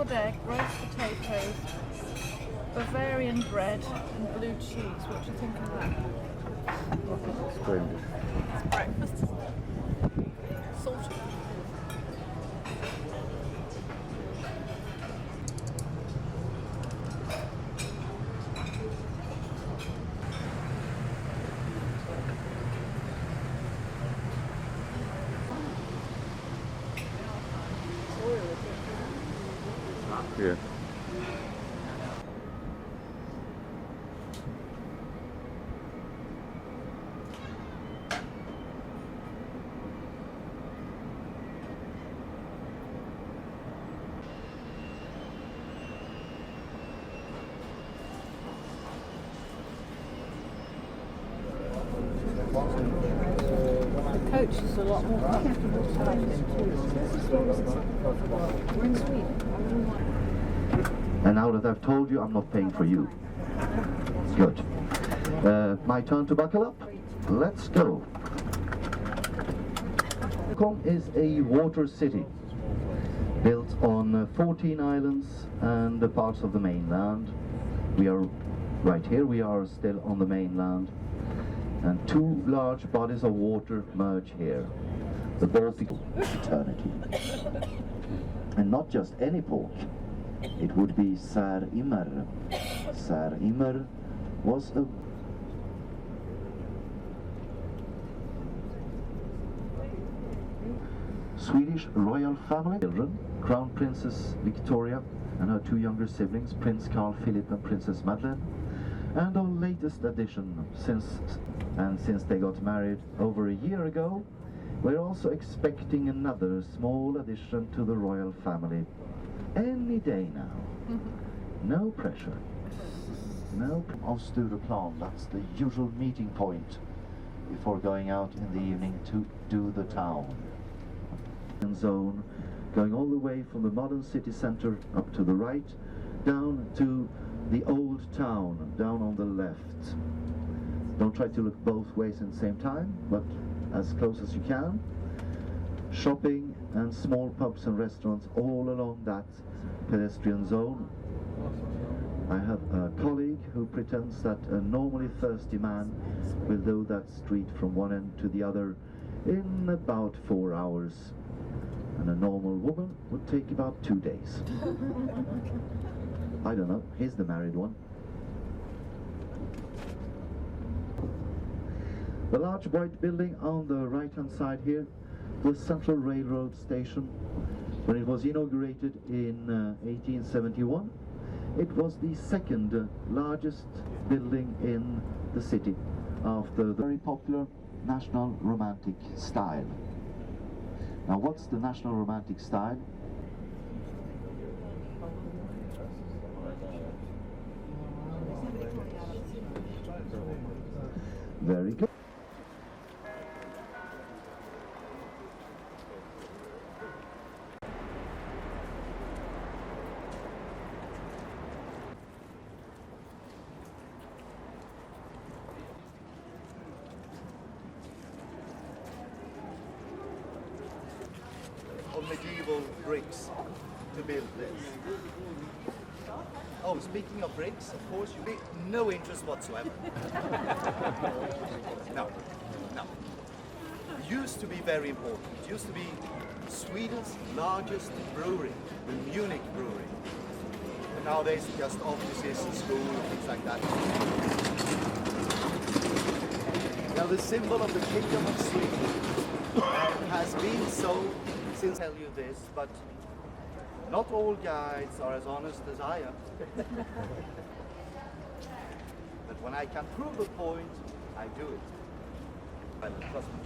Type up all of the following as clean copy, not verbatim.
boiled egg, roast potatoes, Bavarian bread and blue cheese. What do you think of that? Splendid. It's breakfast. Salty. Yeah. The coach is a lot more comfortable to ride in too. We're in Sweden. And now that I've told you, I'm not paying for you. Good. My turn to buckle up. Let's go. Stockholm is a water city built on 14 islands and parts of the mainland. We are right here. We are still on the mainland. And two large bodies of water merge here. The Baltic eternity. And not just any port. It would be Sär-Immer. Sär-Immer was a Swedish royal family. Children, Crown Princess Victoria and her two younger siblings, Prince Carl Philip and Princess Madeleine. And our latest addition, since they got married over a year ago, we're also expecting another small addition to the royal family. Any day now. No pressure. No of Stureplan. That's the usual meeting point before going out in the evening to do the town. Zone, going all the way from the modern city center up to the right, down to the old town, down on the left. Don't try to look both ways at the same time, but as close as you can. Shopping and small pubs and restaurants all along that pedestrian zone. I have a colleague who pretends that a normally thirsty man will do that street from one end to the other in about 4 hours. And a normal woman would take about 2 days. I don't know, he's the married one. The large white building on the right hand side here, the Central Railroad Station. When it was inaugurated in 1871, it was the second largest building in the city after the very popular National Romantic style. Now what's the National Romantic style? Very good. Of medieval bricks to build this. Oh, speaking of bricks, of course, you make no interest whatsoever. No. It used to be very important. It used to be Sweden's largest brewery, the Munich brewery. But nowadays it's just offices and school and things like that. Now the symbol of the Kingdom of Sweden has been so since I tell you this, but not all guides are as honest as I am. But when I can prove a point, I do it. Trust me.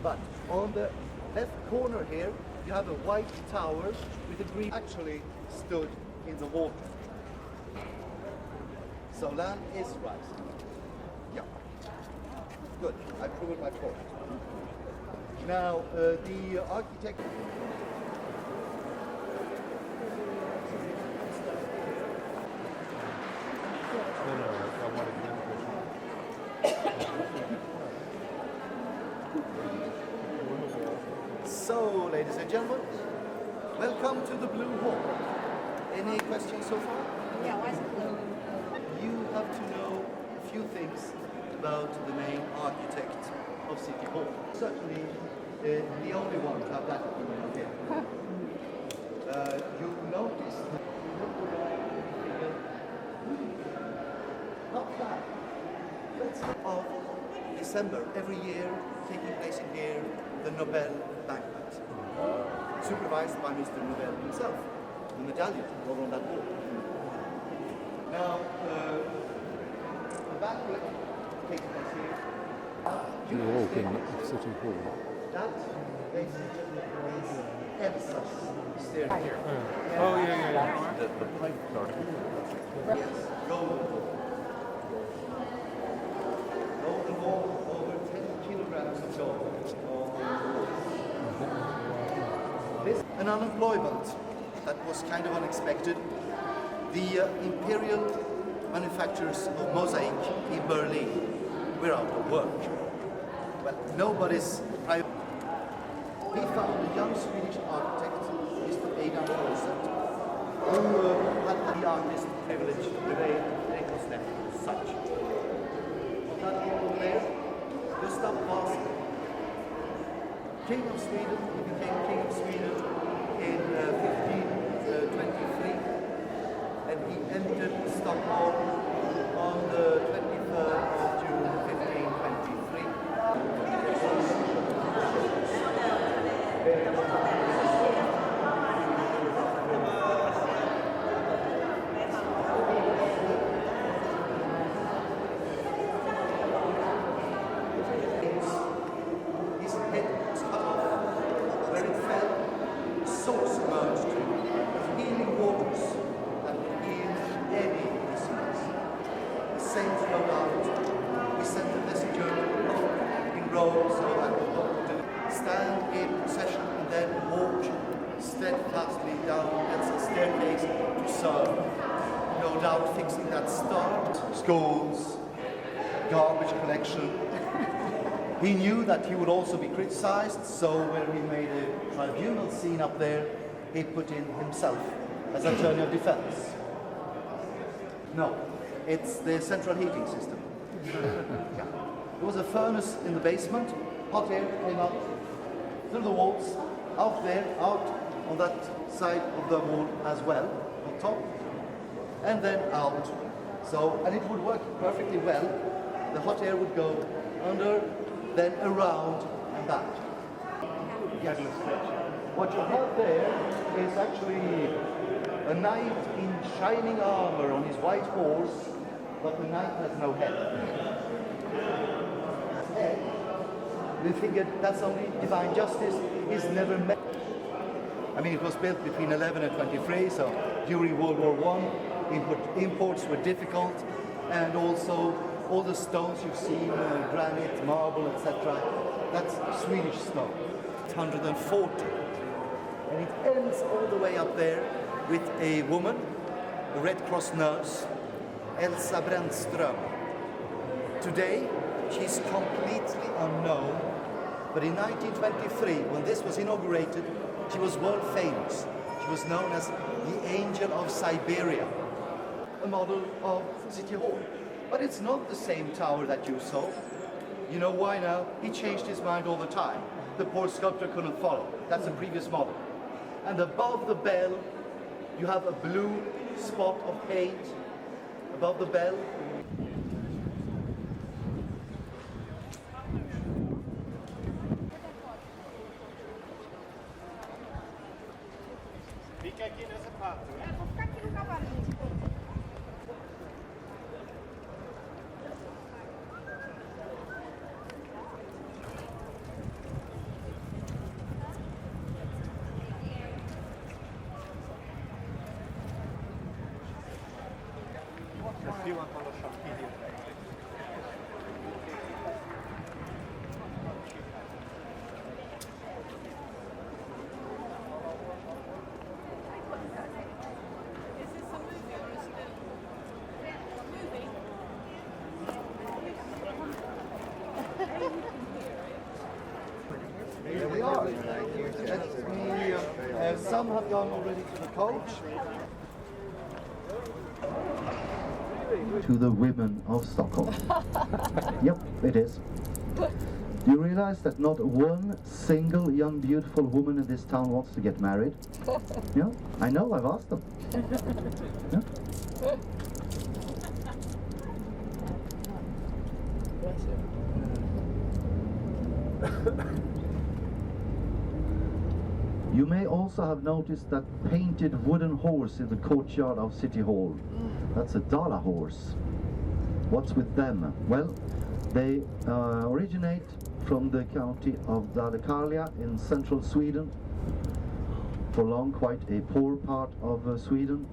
But on the left corner here, you have a white tower with a green actually stood in the water. So land is rising. Yeah. Good. I proved my point. Now, the architect... So, ladies and gentlemen, welcome to the Blue Hall. questions so far? Yeah, why is it blue? You have to know a few things about the main architect of City Hall. Certainly the only one to have that opinion here. You notice not bad. Of December every year, taking place in here, the Nobel banquet, supervised by Mr. Nobel himself. The medallion over on that wall. Now, the banquet takes place here. You walk in City Hall. That basically is Elsa's staircase. Oh, yeah. The pipe garden. Yes, golden wall, over 10 kilograms of gold. This, an unemployment that was kind of unexpected. The imperial manufacturers of mosaic in Berlin were out of work. Well, nobody's private. He found a young Swedish architect, Mr. Adam Olsen, who had the artist privilege the way it was left such. That over there, Gustav Vasa, King of Sweden, he became King of Sweden in 1523, and he entered Stockholm on the 23rd of June 1523. His head was cut off. Where it fell, source emerged with healing waters that would heal any disease. The saints rode out. We sent a messenger in Rome so that the Pope would stand in procession and then walk steadfastly down Elsa's staircase to serve. No doubt fixing that star, schools, garbage collection. He knew that he would also be criticized, so when he made a tribunal scene up there, he put in himself as attorney of defense. No, it's the central heating system. Yeah. There was a furnace in the basement, hot air came out through the walls, out there, out on that side of the wall as well, on top, and then out. So, and it would work perfectly well. The hot air would go under, then around and back. Yes. What you have there is actually a knight in shining armor on his white horse, but the knight has no head. Head, we figured that's only divine justice is never met. I mean, it was built between 11 and 23, so during World War I, imports were difficult, and also all the stones you've seen, granite, marble, etc., that's Swedish stone. It's 140. And it ends all the way up there with a woman, a Red Cross nurse, Elsa Brännström. Today, she's completely unknown, but in 1923, when this was inaugurated, she was world famous. She was known as the Angel of Siberia, a model of City Hall. But it's not the same tower that you saw. You know why now? He changed his mind all the time. The poor sculptor couldn't follow. That's the previous model. And above the bell, you have a blue spot of paint above the bell. Here we are. Some have gone already to the coach. To the women of Stockholm. Yep, it is. Do you realize that not one single young beautiful woman in this town wants to get married? Yeah, I know, I've asked them. Yeah. You may also have noticed that painted wooden horse in the courtyard of City Hall. That's a Dala horse. What's with them? Well, they originate from the county of Dalecarlia in central Sweden. For long, quite a poor part of Sweden.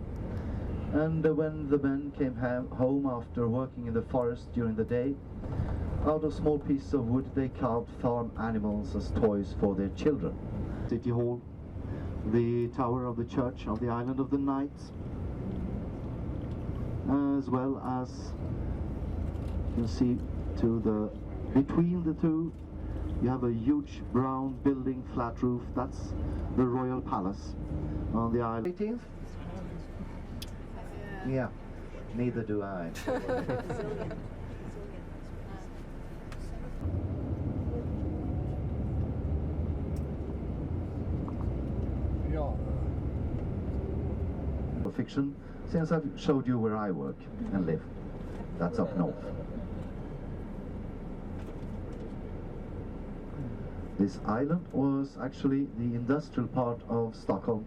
And when the men came home after working in the forest during the day, out of small pieces of wood they carved farm animals as toys for their children. City Hall, the tower of the church of the Island of the Knights, as well as you can see between the two you have a huge brown building, flat roof. That's the Royal Palace on the island. 18th? Yeah, neither do I. Fiction, since I've showed you where I work and live. That's up north. This island was actually the industrial part of Stockholm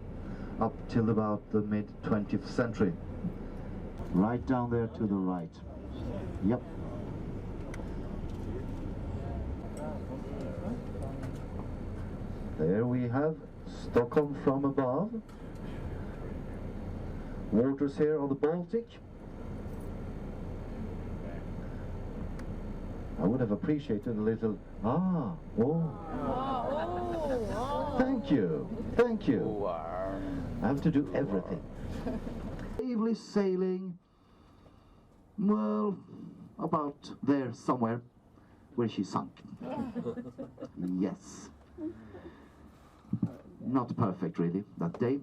up till about the mid-20th century. Right down there to the right. Yep. There we have Stockholm from above. Waters here on the Baltic. I would have appreciated a little Thank you, thank you. I have to do everything. Bravely sailing, well, about there somewhere where she sunk. Yes. Not perfect really that day.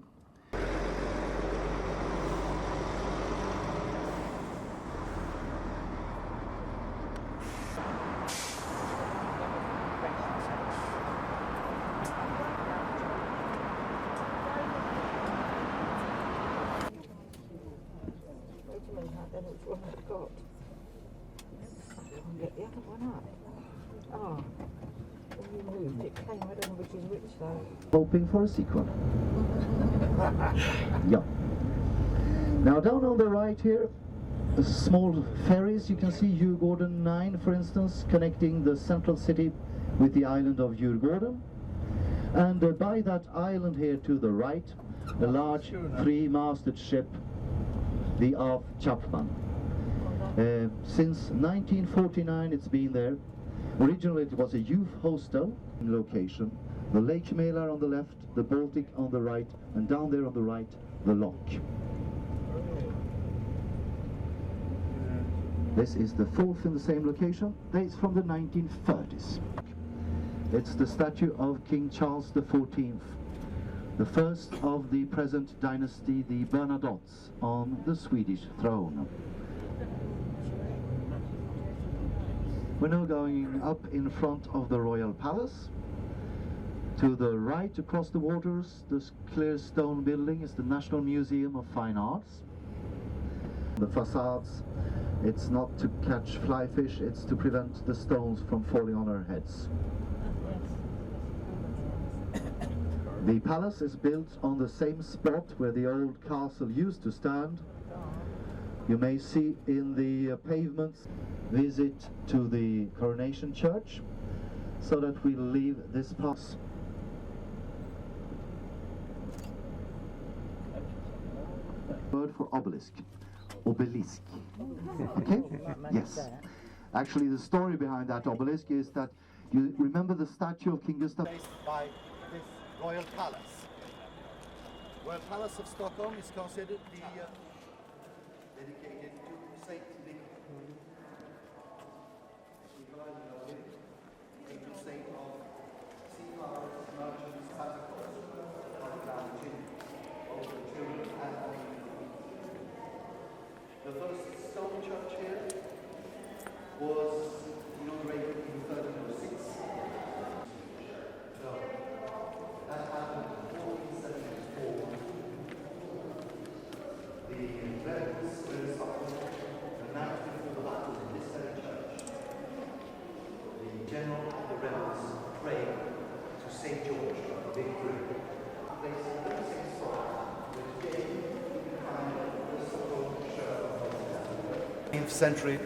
Get the other one up. Oh, when you moved, it came. I don't know which is which though. Hoping for a sequel. Yeah. Now down on the right here, the small ferries. You can see Djurgården 9, for instance, connecting the central city with the island of Djurgården. And by that island here to the right, a large three-masted ship, the Af Chapman. Since 1949 it's been there. Originally it was a youth hostel location. The Lake Mälar on the left, the Baltic on the right, and down there on the right, the lock. This is the fourth in the same location. Dates from the 1930s. It's the statue of King Charles XIV, the first of the present dynasty, the Bernadottes, on the Swedish throne. We're now going up in front of the Royal Palace. To the right, across the waters, this clear stone building is the National Museum of Fine Arts. The facades, it's not to catch fly fish, it's to prevent the stones from falling on our heads. The palace is built on the same spot where the old castle used to stand. You may see in the pavements visit to the Coronation Church, so that we'll leave this pass. Word for obelisk. Obelisk. Okay? Yes. Actually, the story behind that obelisk is that you remember the statue of King Gustav? By this Royal Palace. Royal Palace of Stockholm is considered the dedicated to Saint Nick. Patron saint of seafarers, merchants, Santa Claus, of the children and 19th century,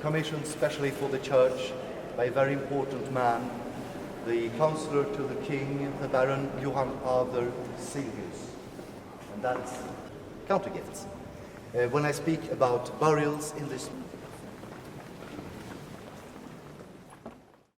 commissioned specially for the church by a very important man, the counselor to the king, the Baron Johann Arthur Silvius. And that's countergifts. When I speak about burials in this